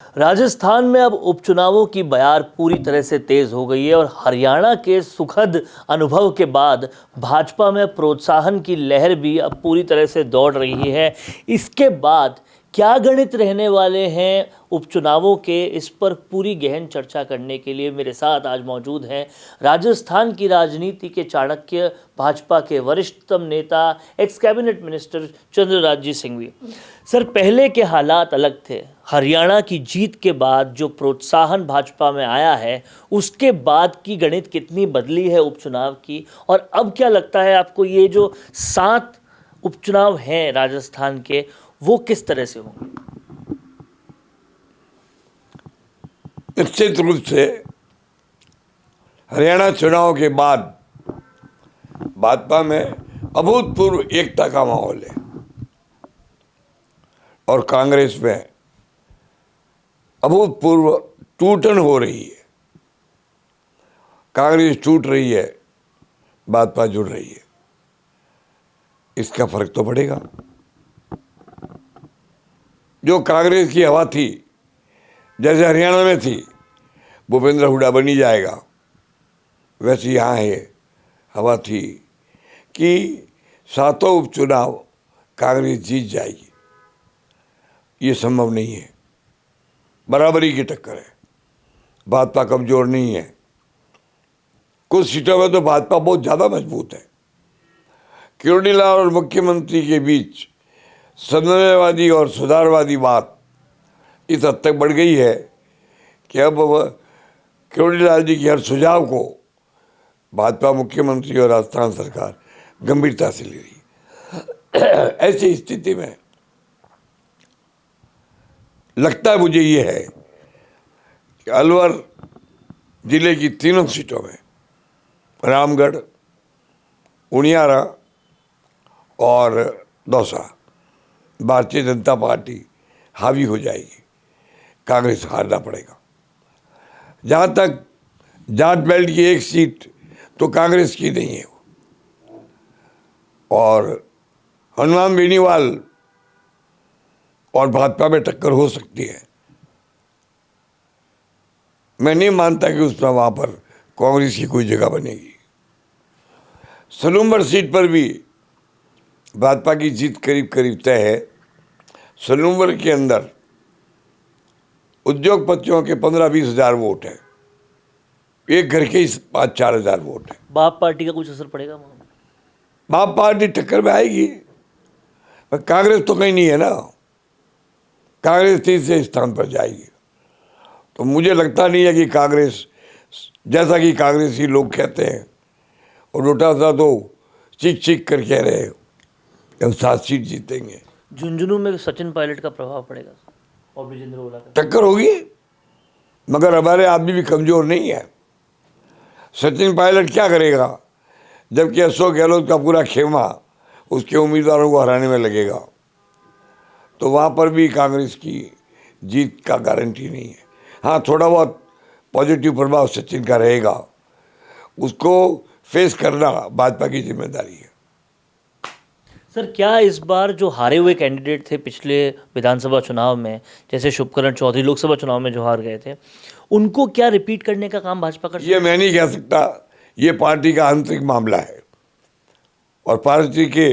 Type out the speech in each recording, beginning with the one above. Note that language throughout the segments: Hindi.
राजस्थान में अब उपचुनावों की बयार पूरी तरह से तेज हो गई है और हरियाणा के सुखद अनुभव के बाद भाजपा में प्रोत्साहन की लहर भी अब पूरी तरह से दौड़ रही है। इसके बाद क्या गणित रहने वाले हैं उपचुनावों के, इस पर पूरी गहन चर्चा करने के लिए मेरे साथ आज मौजूद हैं राजस्थान की राजनीति के चाणक्य, भाजपा के वरिष्ठतम नेता, x cabinet minister Chandraraj Singhvi. Sir, पहले के हालात अलग थे। हरियाणा की जीत के बाद जो प्रोत्साहन भाजपा में आया है, उसके बाद की गणित कितनी बदली है उपचुनाव की, और अब क्या लगता है आपको ये जो 7 उपचुनाव हैं राजस्थान के, वो किस तरह से होंगे? निश्चित रूप से हरियाणा चुनाव के बाद भाजपा में अभूतपूर्व एकता का माहौल है और कांग्रेस में अभूतपूर्व टूटन हो रही है। कांग्रेस टूट रही है, भाजपा जुड़ रही है। इसका फर्क तो पड़ेगा। जो कांग्रेस की हवा थी, जैसे हरियाणा में थी, भूपेंद्र हुड्डा बनी जाएगा, वैसे यहाँ है हवा थी कि 7 उपचुनाव कांग्रेस जीत जाएगी। ये संभव नहीं है। बराबरी की टक्कर है। भाजपा कमजोर नहीं है। कुछ सीटों में तो भाजपा बहुत ज़्यादा मजबूत है। किरोड़ी लाल और मुख्यमंत्री के बीच समन्वयवादी और सुधारवादी बात इस हद तक बढ़ गई है कि अब किरोड़ी लाल जी के हर सुझाव को भाजपा मुख्यमंत्री और राजस्थान सरकार गंभीरता से ले रही है। ऐसी स्थिति में लगता है मुझे ये है कि अलवर जिले की तीनों सीटों में रामगढ़, उनियारा और दौसा भारतीय जनता पार्टी हावी हो जाएगी। कांग्रेस हारना पड़ेगा। जहाँ तक जाट बेल्ट की एक सीट तो कांग्रेस की नहीं है, और हनुमान बेनीवाल और भाजपा में टक्कर हो सकती है। मैं नहीं मानता कि उसमें वहाँ पर कांग्रेस की कोई जगह बनेगी। सलूम्बर सीट पर भी भाजपा की जीत करीब करीब तय है। सलूम्बर के अंदर उद्योगपतियों के 15-20 हज़ार वोट है। एक घर के ही 5-4 हज़ार वोट है। बाप पार्टी का कुछ असर पड़ेगा? बाप पार्टी टक्कर में आएगी, पर कांग्रेस तो कहीं नहीं है ना। कांग्रेस तीसरे स्थान पर जाएगी। तो मुझे लगता नहीं है कि कांग्रेस, जैसा कि कांग्रेसी लोग कहते हैं और लोटा सा तो चीख चीख कर कह रहे हैं, 7 सीट जीतेंगे। झुंझुनू में सचिन पायलट का प्रभाव पड़ेगा और ब्रिजेंद्र ओला का? टक्कर होगी, मगर हमारे आदमी भी कमजोर नहीं है। सचिन पायलट क्या करेगा जबकि अशोक गहलोत का पूरा खेमा उसके उम्मीदवारों को हराने में लगेगा? तो वहाँ पर भी कांग्रेस की जीत का गारंटी नहीं है। हाँ, थोड़ा बहुत पॉजिटिव प्रभाव सचिन का रहेगा। उसको फेस करना भाजपा की जिम्मेदारी है। सर, क्या इस बार जो हारे हुए कैंडिडेट थे पिछले विधानसभा चुनाव में, जैसे शुभकरण चौधरी लोकसभा चुनाव में जो हार गए थे, उनको क्या रिपीट करने का काम भाजपा कर सकती है? ये मैं नहीं कह सकता। ये पार्टी का आंतरिक मामला है और पार्टी के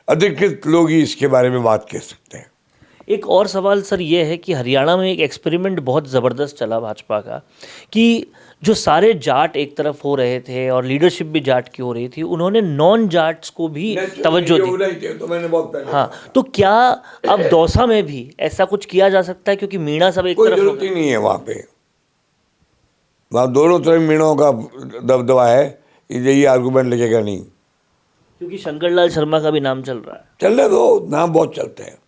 अधिकृत लोग ही इसके बारे में बात कह सकते हैं। एक और सवाल सर ये है कि हरियाणा में एक एक्सपेरिमेंट बहुत ज़बरदस्त चला भाजपा का, कि जो सारे जाट एक तरफ हो रहे थे और लीडरशिप भी जाट की हो रही थी, उन्होंने नॉन जाट्स को भी तवज्जो दी। तो मैंने बहुत पहले हाँ, तो क्या अब दौसा में भी ऐसा कुछ किया जा सकता है? क्योंकि मीणा सब एक कोई तरफ जरूरत ही नहीं है। वहाँ दोनों तरफ मीणों का दबदबा है। यही आर्गूमेंट लगेगा नहीं, क्योंकि शंकरलाल शर्मा का भी नाम चल रहा है। चलने दो, नाम बहुत चलते हैं।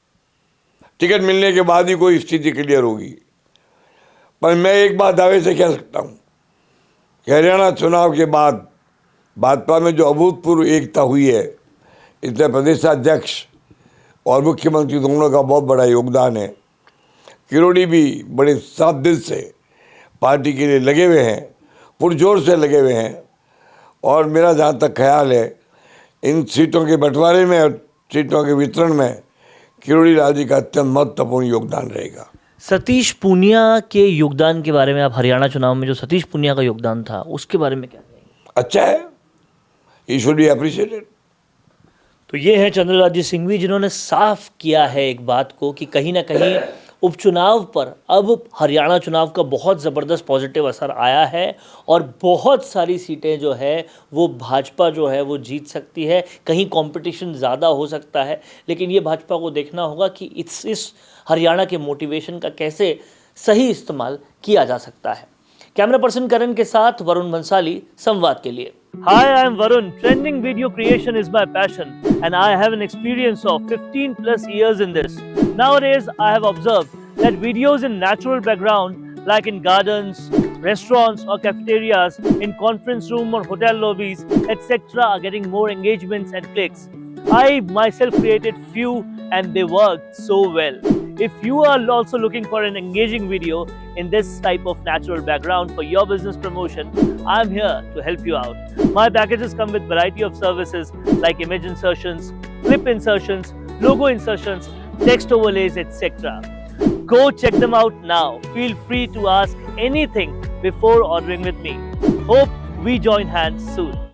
टिकट मिलने के बाद ही कोई स्थिति क्लियर होगी। पर मैं एक बात दावे से कह सकता हूँ कि हरियाणा चुनाव के बाद भाजपा में जो अभूतपूर्व एकता हुई है, इसमें प्रदेशाध्यक्ष और मुख्यमंत्री दोनों का बहुत बड़ा योगदान है। किरोड़ी भी बड़े साफ दिल से पार्टी के लिए लगे हुए हैं, पुरजोर से लगे हुए हैं। और मेरा जहाँ तक ख्याल है, इन सीटों के बंटवारे में और सीटों के वितरण में किरोड़ी लाल जी का अत्यंत महत्वपूर्ण योगदान रहेगा। सतीश पूनिया के योगदान के बारे में, आप हरियाणा चुनाव में जो सतीश पूनिया का योगदान था उसके बारे में क्या कहेंगे? अच्छा है, ही शुड बी अप्रिशिएटेड। तो ये है चंद्रराज सिंघवी, जिन्होंने साफ किया है एक बात को कि कहीं ना कहीं उपचुनाव पर अब हरियाणा चुनाव का बहुत ज़बरदस्त पॉजिटिव असर आया है और बहुत सारी सीटें जो है वो भाजपा जो है वो जीत सकती है। कहीं कंपटीशन ज़्यादा हो सकता है, लेकिन ये भाजपा को देखना होगा कि इस हरियाणा के मोटिवेशन का कैसे सही इस्तेमाल किया जा सकता है। कैमरा पर्सन करण के साथ वरुण बंसाली, संवाद के लिए। Hi, I am Varun. Trending video creation is my passion and I have an experience of 15 plus years in this. Nowadays, I have observed that videos in natural background like in gardens, restaurants or cafeterias, in conference room or hotel lobbies, etc. are getting more engagements and clicks. I myself created few and they worked so well. If you are also looking for an engaging video in this type of natural background for your business promotion, I'm here to help you out. My packages come with variety of services like image insertions, clip insertions, logo insertions, text overlays, etc. Go check them out now. Feel free to ask anything before ordering with me. Hope we join hands soon.